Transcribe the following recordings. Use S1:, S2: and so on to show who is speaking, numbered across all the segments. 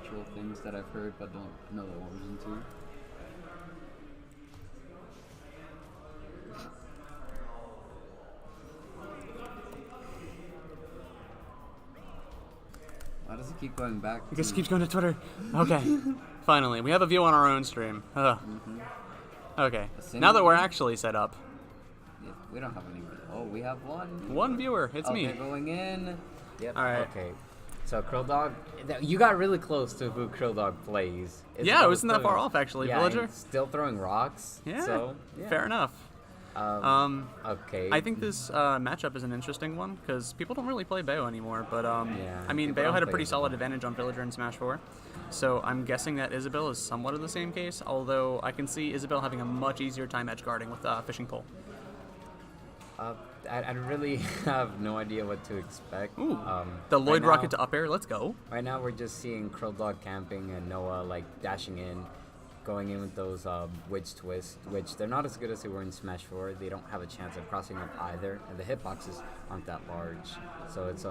S1: supernatural things that I've heard but don't know the origin to. Why does it keep going back?
S2: I guess it keeps going to Twitter. Okay. Finally, we have a view on our own stream. Okay. Now that we're actually set up.
S1: Yeah, we don't have any. Oh, we have one.
S2: One viewer. It's me.
S1: They're going in.
S3: Yep.
S2: All right.
S3: Okay. So Krilldog, you got really close to who Krilldog plays.
S2: Yeah, it wasn't that far off actually.
S3: Yeah,
S2: Villager.
S3: still throwing rocks.
S2: Yeah.
S3: So, yeah.
S2: Fair enough.
S3: Okay.
S2: I think this matchup is an interesting one because people don't really play Bayo anymore. But
S3: Yeah,
S2: I mean,
S3: people
S2: Bayo
S3: don't
S2: had a
S3: play
S2: pretty
S3: Isabel.
S2: solid advantage on Villager in Smash 4. So I'm guessing that Isabel is somewhat of the same case. Although I can see Isabel having a much easier time edge guarding with fishing pole.
S3: I really have no idea what to expect.
S2: Ooh, the Lloyd
S3: right
S2: rocket
S3: now-
S2: to up air. Let's go.
S3: Right now, we're just seeing Krilldog camping and Noah like dashing in, going in with those witch twists, which they're not as good as they were in Smash 4. They don't have a chance of crossing up either, and the hitboxes aren't that large. So it's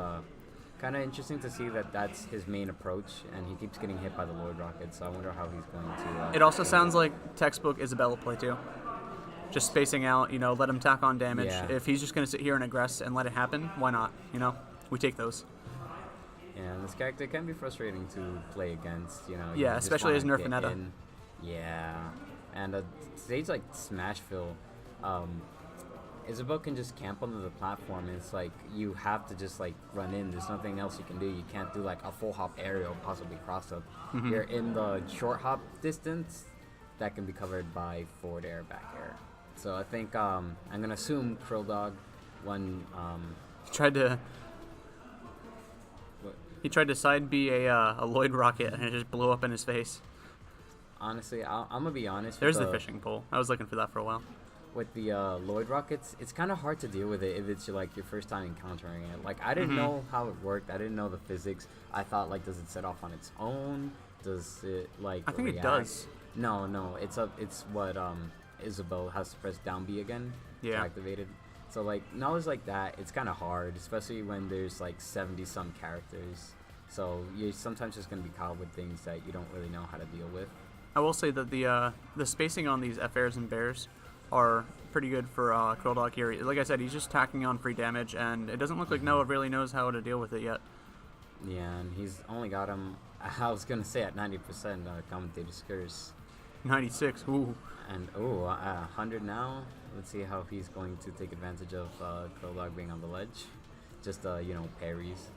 S3: kind of interesting to see that that's his main approach, and he keeps getting hit by the Lloyd rocket. So I wonder how he's going to.
S2: It also sounds like textbook Isabella play too. Just spacing out, let him tack on damage.
S3: Yeah.
S2: If he's just going to sit here and aggress and let it happen, why not? We take those.
S3: Yeah, and this character can be frustrating to play against. You
S2: Yeah,
S3: just
S2: especially as
S3: wanna
S2: Nerf
S3: get
S2: Netta.
S3: in. Yeah, and a stage like Smashville, Isabel can just camp under the platform. And it's like you have to just like run in. There's nothing else you can do. You can't do like a full hop aerial, possibly cross up. You're in the short hop distance that can be covered by forward air, back air. So I think I'm gonna assume Krilldog won.
S2: He tried to side B a Lloyd rocket and it just blew up in his face.
S3: Honestly, I'm gonna be honest.
S2: There's
S3: with
S2: the fishing pole. I was looking for that for a while.
S3: With the Lloyd rockets, it's kind of hard to deal with it if it's like your first time encountering it. Like I didn't know how it worked. I didn't know the physics. I thought like, does it set off on its own? Does it like?
S2: I think
S3: react?
S2: it does.
S3: No. It's what Isabel has to press down B again to activate it. So like knowledge like that, it's kind of hard, especially when there's like 70 some characters. So you're sometimes just gonna be caught with things that you don't really know how to deal with.
S2: I will say that the spacing on these F-airs and bears are pretty good for Krilldog here. Like I said, he's just tacking on free damage, and it doesn't look like Noah really knows how to deal with it yet.
S3: Yeah, and he's only got him, I was gonna say at 90% commentator's curse.
S2: 96, ooh.
S3: And 100 now. Let's see how he's going to take advantage of Krilldog being on the ledge. Just parries.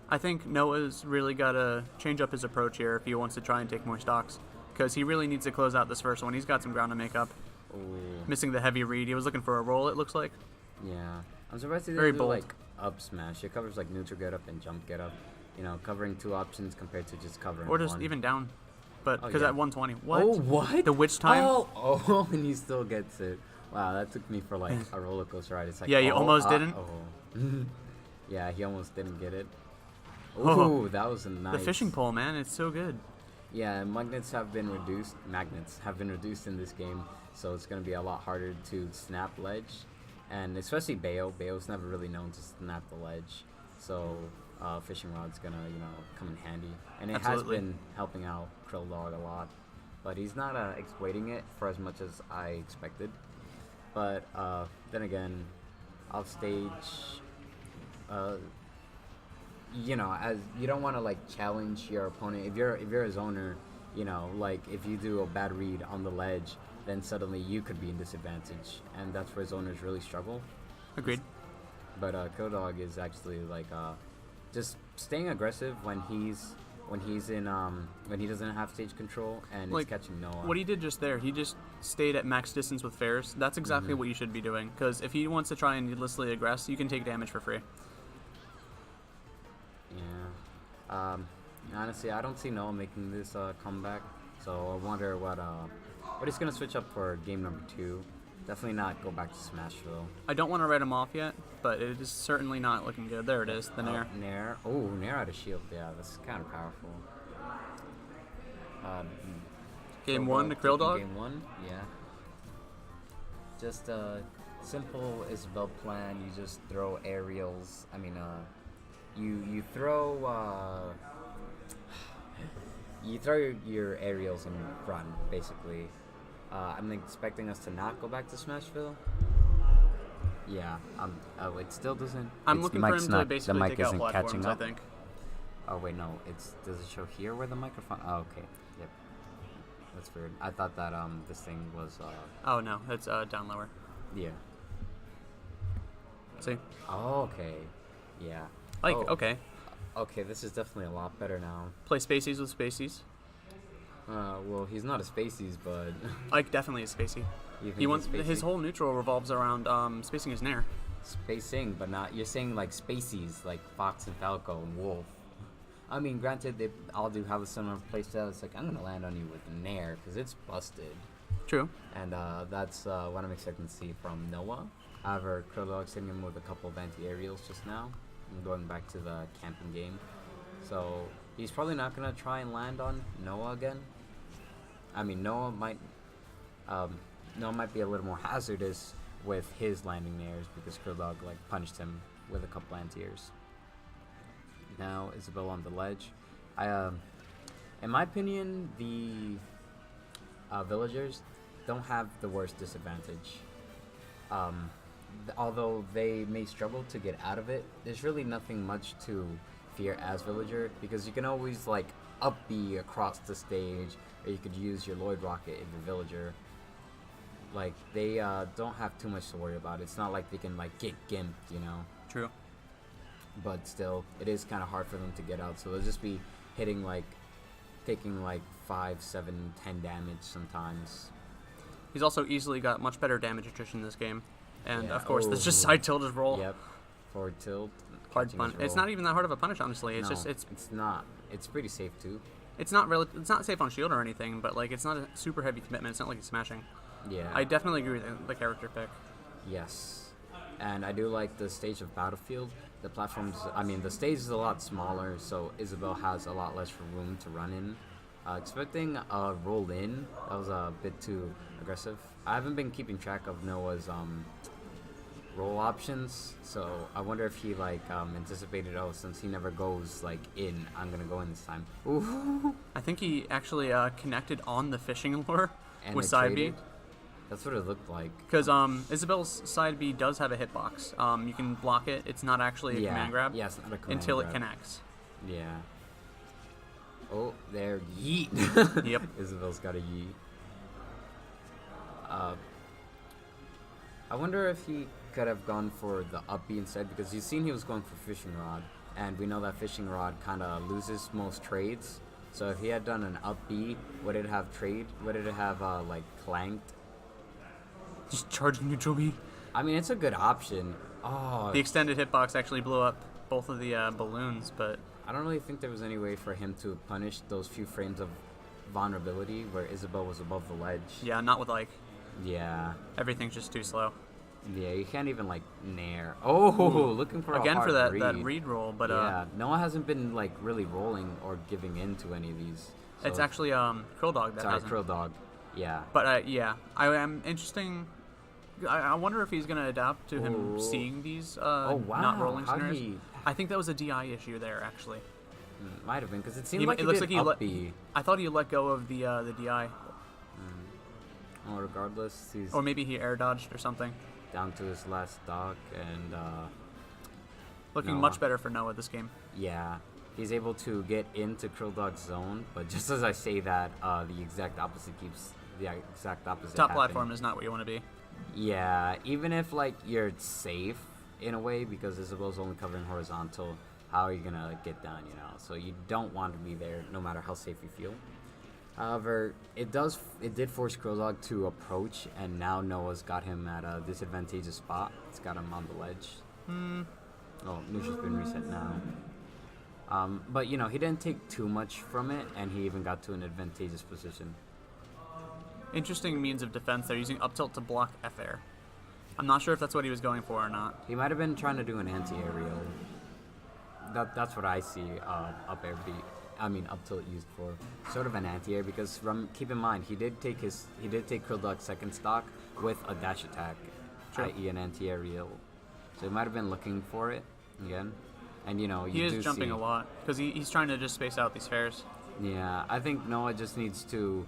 S2: I think Noah's really got to change up his approach here if he wants to try and take more stocks, because he really needs to close out this first one. He's got some ground to make up.
S3: Ooh.
S2: Missing the heavy read. He was looking for a roll, it looks like.
S3: Yeah. I'm surprised he
S2: Very
S3: didn't do
S2: bold.
S3: like up smash. It covers like neutral get up and jump get up. Covering two options compared to just covering
S2: Or just
S3: one.
S2: even down. But
S3: Oh,
S2: because
S3: yeah.
S2: at 120. What?
S3: Oh, what?
S2: The witch time?
S3: Oh, and he still gets it. Wow, that took me for like a roller coaster ride. It's like,
S2: Yeah, you almost didn't?
S3: Yeah, he almost didn't get it.
S2: Oh.
S3: Ooh, that was a nice.
S2: The fishing pole, man. It's so good.
S3: Yeah, magnets have been reduced in this game, so it's going to be a lot harder to snap ledge, and especially Bayo. Bayo's never really known to snap the ledge, so fishing rod's going to come in handy, and it
S2: Absolutely.
S3: has been helping out Krilldog a lot, but he's not exploiting it for as much as I expected. But then again, off stage, as you don't want to like challenge your opponent. If you're a zoner, like if you do a bad read on the ledge, then suddenly you could be in disadvantage, and that's where zoners really struggle.
S2: Agreed.
S3: But Krilldog is actually like just staying aggressive when he doesn't have stage control and
S2: Like,
S3: is catching Noah.
S2: What he did just there, he just stayed at max distance with fairs. That's exactly what you should be doing, because if he wants to try and needlessly aggress, you can take damage for free.
S3: Yeah. Honestly, I don't see Noah making this comeback, so I wonder what he's gonna switch up for game number 2. Definitely not go back to Smashville.
S2: I don't want to write him off yet, but it is certainly not looking good. There it is, the Nair.
S3: Nair. Oh, Nair out of shield. Yeah, that's kind of powerful.
S2: Game 1 to Krilldog?
S3: Game 1, yeah. Just a simple Isabel plan. You just throw aerials. I mean, you throw you throw your aerials and run, basically. I'm expecting us to not go back to Smashville. Yeah. Oh, it still doesn't.
S2: I'm
S3: its
S2: looking for
S3: mic's
S2: him to
S3: not,
S2: basically
S3: the mic
S2: take out
S3: isn't
S2: platforms,
S3: catching
S2: I
S3: up.
S2: think.
S3: Oh wait, no. Does it show here where the microphone? Oh, okay. Yep. That's weird. I thought that this thing was.
S2: Oh no, it's down lower.
S3: Yeah.
S2: See?
S3: Oh, okay. Yeah.
S2: Like,
S3: Oh,
S2: okay.
S3: Okay, this is definitely a lot better now.
S2: Play Spaceys with Spaceys.
S3: Well, he's not a Spaceys, but
S2: Ike definitely is Spacey.
S3: you think
S2: He wants
S3: he's
S2: his
S3: Spacey?
S2: whole neutral revolves around spacing his nair.
S3: Spacing, but not. You're saying like Spaceys, like Fox and Falco and Wolf. I mean, granted, they all do have a similar playstyle. It's like, I'm gonna land on you with Nair because it's busted,
S2: True.
S3: and that's what I'm expecting to see from Noah. However, Krilldog's hitting him with a couple of anti-aerials just now. I'm going back to the camping game, so he's probably not gonna try and land on Noah again. I mean, Noah might be a little more hazardous with his landing nairs because Krilldog like punished him with a couple anti-airs. Now Isabel on the ledge. In my opinion, the villagers don't have the worst disadvantage. Although they may struggle to get out of it, there's really nothing much to fear as villager because you can always like up B across the stage, or you could use your Lloyd Rocket if you're villager. Like they don't have too much to worry about. It's not like they can like get gimped, you know.
S2: True.
S3: But still, it is kind of hard for them to get out. So they'll just be hitting like, taking like 5, 7, 10 damage sometimes.
S2: He's also easily got much better damage attrition in this game. And
S3: Yeah.
S2: of course, there's just
S3: Ooh.
S2: side tilt his roll.
S3: Yep. Forward tilt.
S2: Hard
S3: catching
S2: punish.
S3: his
S2: It's
S3: roll.
S2: not even that hard of a punish, honestly. It's
S3: No,
S2: just
S3: it's not. It's pretty safe too.
S2: it's not safe on shield or anything, but like it's not a super heavy commitment. It's not like he's smashing.
S3: Yeah.
S2: I definitely agree with the character pick.
S3: Yes. And I do like the stage of Battlefield. The platforms, I mean, the stage is a lot smaller, so Isabel has a lot less room to run in. Expecting a roll in, that was a bit too aggressive. I haven't been keeping track of Noah's roll options, so I wonder if he like anticipated, oh, since he never goes like in, I'm gonna go in this time. Ooh.
S2: I think he actually connected on the fishing lure
S3: And
S2: with
S3: it
S2: side B.
S3: traded. That's what it looked like.
S2: Because Isabel's side B does have a hitbox. You can block it. It's not actually a
S3: Yeah.
S2: command grab
S3: Yeah, it's not a command
S2: until
S3: grab.
S2: it connects.
S3: Yeah. Oh, there, yeet.
S2: Yep.
S3: Isabel's got a yeet. I wonder if he could have gone for the up B instead, because you've seen he was going for fishing rod, and we know that fishing rod kind of loses most trades. So if he had done an up B, would it have like clanked?
S2: Just charge neutral B.
S3: I mean, it's a good option. Oh,
S2: The extended hitbox actually blew up both of the balloons, but
S3: I don't really think there was any way for him to punish those few frames of vulnerability where Isabel was above the ledge.
S2: yeah, not with like
S3: Yeah.
S2: everything's just too slow.
S3: Yeah, you can't even like nair. Oh, looking for
S2: Again
S3: a hard
S2: for that
S3: read.
S2: read roll, but
S3: yeah, Noah hasn't been like really rolling or giving in to any of these. So
S2: it's actually Krilldog that
S3: sorry,
S2: hasn't.
S3: Krilldog. Yeah.
S2: But yeah, I am interesting. I wonder if he's gonna adapt to him
S3: Ooh.
S2: seeing these
S3: Oh wow.
S2: not rolling
S3: How
S2: scenarios.
S3: he
S2: I think that was a DI issue there actually.
S3: might have been because it seemed
S2: He-
S3: like
S2: it
S3: he
S2: looks
S3: did
S2: like he
S3: up
S2: let-
S3: B.
S2: I thought he let go of the DI,
S3: Well, regardless, he's
S2: or maybe he air dodged or something.
S3: down to his last stock, and
S2: Looking
S3: Noah.
S2: much better for Noah this game.
S3: yeah, he's able to get into Krilldog's zone. But just as I say that, the exact opposite
S2: Top
S3: happening.
S2: platform is not what you want to be.
S3: Yeah, even if like you're safe in a way because Isabel's only covering horizontal, how are you gonna get done? You know, so you don't want to be there no matter how safe you feel. However, it did force Krilldog to approach, and now Noah's got him at a disadvantageous spot. It's got him on the ledge. Oh, neutral's been reset now. But you know, he didn't take too much from it, and he even got to an advantageous position.
S2: Interesting means of defense. They're using up tilt to block F air. I'm not sure if that's what he was going for or not.
S3: He might have been trying to do an anti-aerial. That's what I see up tilt used for, sort of an anti-air, because keep in mind he did take Krilldog's second stock with a dash attack,
S2: Sure.
S3: i.e. an anti-aerial. So he might have been looking for it again, and you know
S2: He is jumping a lot because he's trying to just space out these fares.
S3: Yeah, I think Noah just needs to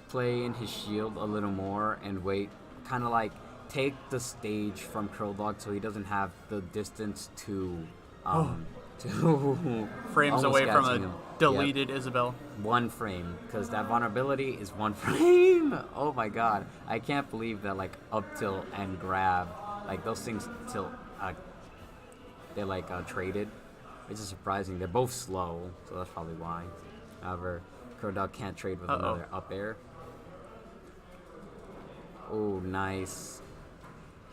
S3: play in his shield a little more and wait, kind of like take the stage from Krilldog so he doesn't have the distance to to
S2: Frames
S3: almost
S2: away from
S3: catching
S2: a
S3: him.
S2: deleted Isabel.
S3: One frame, because that vulnerability is one frame. Oh my god, I can't believe that like up tilt and grab, like those things tilt, they're like traded. It's just surprising. They're both slow, so that's probably why. However, Krilldog can't trade with another up air. Oh, nice.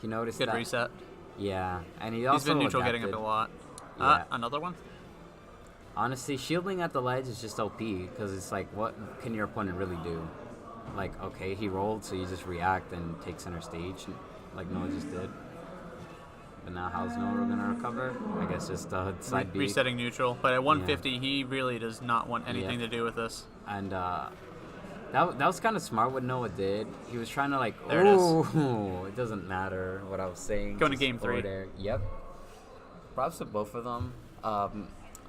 S3: He noticed
S2: Good
S3: that.
S2: reset.
S3: Yeah, and
S2: He's
S3: also
S2: been neutral
S3: adapted.
S2: getting up a lot.
S3: Yeah.
S2: Another one?
S3: Honestly, shielding at the ledge is just OP, because it's like, what can your opponent really do? Like, okay, he rolled, so you just react and take center stage, like Noah just did. But now how's Noah gonna recover? I guess just side B.
S2: Resetting neutral. But at 150, he really does not want anything
S3: Yeah.
S2: to do with this.
S3: And that was kind of smart what Noah did. He was trying to like,
S2: There it is.
S3: it doesn't matter what I was saying.
S2: Going to
S3: just
S2: game
S3: go
S2: 3.
S3: There. Yep. Props to both of them.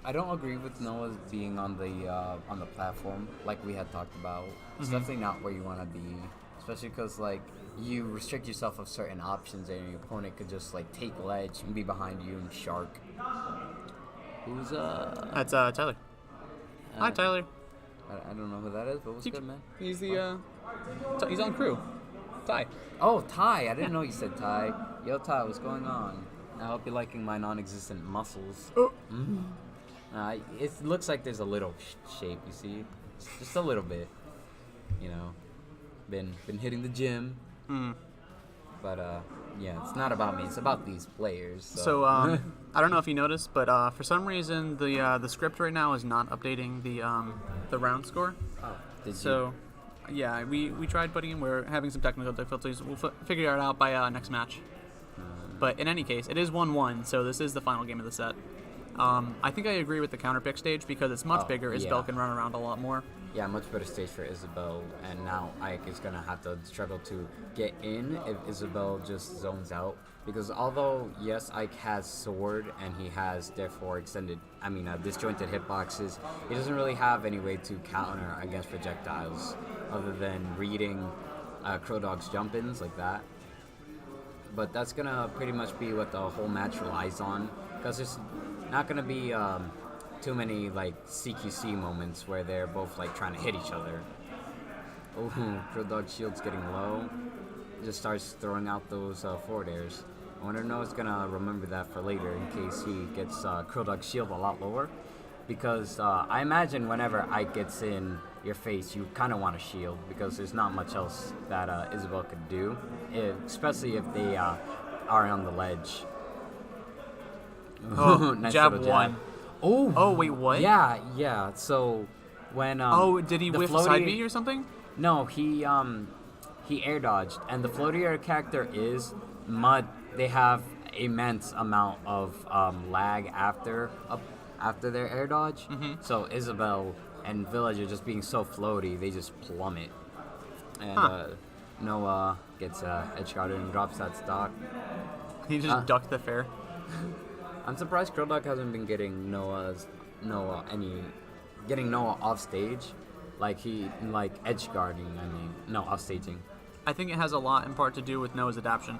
S3: I don't agree with Noah being on the platform like we had talked about. It's definitely not where you want to be, especially because like you restrict yourself of certain options, and your opponent could just like take ledge and be behind you and shark. Who's
S2: That's Tyler. Hi, Tyler.
S3: I don't know who that is, but what's good, man?
S2: He's the he's on crew. Ty.
S3: Oh, Ty. I didn't know you said Ty. Yo, Ty, what's going on? I hope you're liking my non-existent muscles. It looks like there's a little shape, you see? Just a little bit. You know, been hitting the gym. But, yeah, it's not about me. It's about these players.
S2: So I don't know if you noticed, but for some reason the script right now is not updating the round score.
S3: Oh, did
S2: So, yeah, we tried putting in. We're having some technical difficulties. We'll figure it out by next match. But in any case, it is 1-1, so this is the final game of the set. I think I agree with the counter pick stage because it's much bigger. Isabel
S3: yeah.
S2: can run around a lot more.
S3: Yeah, much better stage for Isabel, and now Ike is going to have to struggle to get in if Isabel just zones out. Because although, yes, Ike has sword, and he has, therefore, disjointed hitboxes, he doesn't really have any way to counter against projectiles, other than reading Krilldog's jump-ins like that. But that's going to pretty much be what the whole match relies on, because there's not going to be too many like CQC moments where they're both like trying to hit each other. Oh, Krilldog shield's getting low. Just starts throwing out those forward airs. I wonder if Noah's gonna remember that for later in case he gets Krilldog's shield a lot lower. Because I imagine whenever Ike gets in your face, you kind of want to shield because there's not much else that Isabel could do, especially if they are on the ledge.
S2: Oh,
S3: Nice
S2: jab
S3: little
S2: 1. Oh, wait, what?
S3: Yeah. So when
S2: did he
S3: the
S2: whiff side B or something?
S3: No, he air dodged, and the floaty air character is mud. They have immense amount of lag after their air dodge. So Isabel and Village are just being so floaty, they just plummet. And Noah gets edge guarded and drops that stock.
S2: He just ducked the fair.
S3: I'm surprised Krilldog hasn't been getting Noah off stage, like edge guarding. off staging.
S2: I think it has a lot in part to do with Noah's adaptation.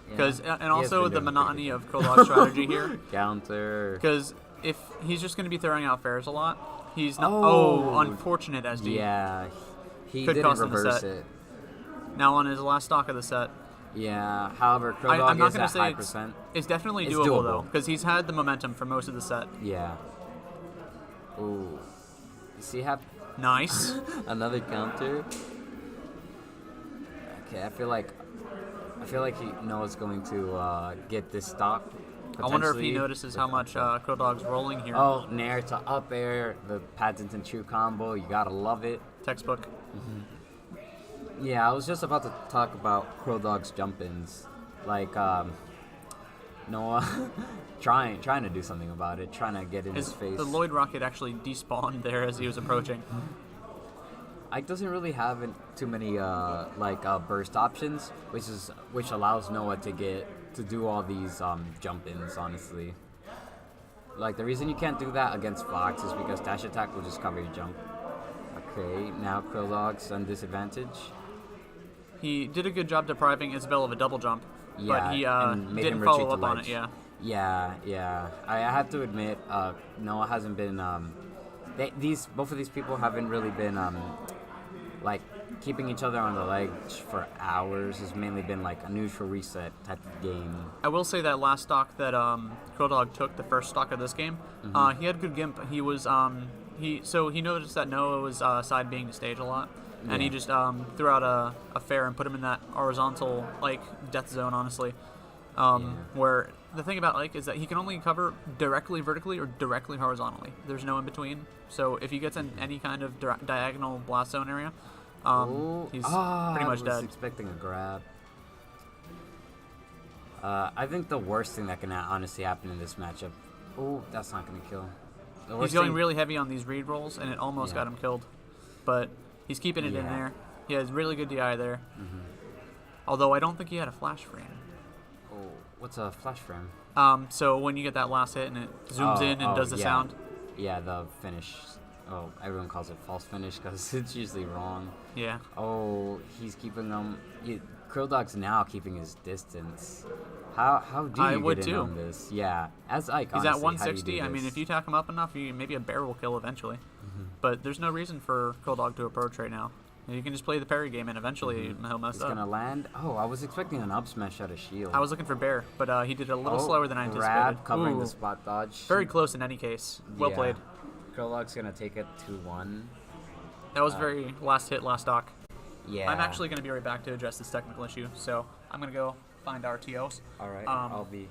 S2: Because
S3: Yeah.
S2: and also the monotony of Krilldog's strategy here.
S3: Counter.
S2: Because if he's just going to be throwing out fairs a lot, he's not.
S3: Oh.
S2: Unfortunate SD.
S3: Yeah, he
S2: Could
S3: didn't
S2: cost him the
S3: reverse
S2: set.
S3: it.
S2: Now on his last stock of the set.
S3: Yeah, however,
S2: I'm
S3: Krilldog
S2: not
S3: is
S2: going to
S3: at
S2: say
S3: high
S2: it's,
S3: percent.
S2: it's definitely
S3: It's
S2: doable,
S3: doable.
S2: though, because he's had the momentum for most of the set.
S3: Yeah. Ooh. You see how
S2: Nice.
S3: another counter? Okay, I feel like he knows going to get this stock.
S2: I wonder if he
S3: potentially.
S2: notices how much Krilldog's rolling here.
S3: Oh, Nair to up air, the Paddington True combo. You gotta love it.
S2: Textbook.
S3: Yeah, I was just about to talk about Krilldog's jump-ins. Like, Noah trying to do something about it, trying to get in his face.
S2: The Lloyd rocket actually despawned there as he was approaching.
S3: Ike doesn't really have too many burst options, which allows Noah to do all these jump-ins, honestly. Like, the reason you can't do that against Fox is because dash attack will just cover your jump. Okay, now Krilldog's on disadvantage.
S2: He did a good job depriving Isabel of a double jump, but he
S3: and made him
S2: didn't follow
S3: retreat
S2: up
S3: to
S2: on
S3: ledge.
S2: it. Yeah.
S3: Yeah. I have to admit, Noah hasn't been. Both of these people haven't really been like keeping each other on the ledge for hours. Has mainly been like a neutral reset type of game.
S2: I will say that last stock that Krilldog took, the first stock of this game, he had good gimp. He was he noticed that Noah was side being to stage a lot, and he just threw out a fair and put him in that horizontal like death zone. Honestly, where the thing about like is that he can only cover directly vertically or directly horizontally. There's no in between. So if he gets in any kind of diagonal blast zone area, he's pretty much
S3: I was
S2: dead.
S3: expecting a grab. I think the worst thing that can honestly happen in this matchup. Oh, that's not gonna kill.
S2: He's going really heavy on these read rolls, and it almost got him killed. But he's keeping it in there. He has really good DI there. Although I don't think he had a flash frame.
S3: Oh, what's a flash frame?
S2: So when you get that last hit and it zooms in and does the sound.
S3: Yeah, the finish. Oh, everyone calls it false finish because it's usually wrong.
S2: Yeah.
S3: Oh, he's keeping them. Krilldog's now keeping his distance. How do you get in on this? Yeah, as Ike,
S2: he's
S3: honestly,
S2: at
S3: how do you
S2: 160.
S3: do
S2: I mean,
S3: this?
S2: if you tack him up enough, maybe a bear will kill eventually. But there's no reason for Krilldog to approach right now. You can just play the parry game, and eventually he'll mess
S3: He's
S2: up.
S3: gonna land. Oh, I was expecting an up smash out of shield.
S2: I was looking for bear, but he did it a little slower than I anticipated.
S3: Grab, covering
S2: Ooh.
S3: the spot dodge.
S2: Very close in any case. Well played.
S3: Krilldog's gonna take it 2-1.
S2: That was very last hit, last stock.
S3: Yeah.
S2: I'm actually going to be right back to address this technical issue, so I'm going to go find our TOs.
S3: All right. I'll be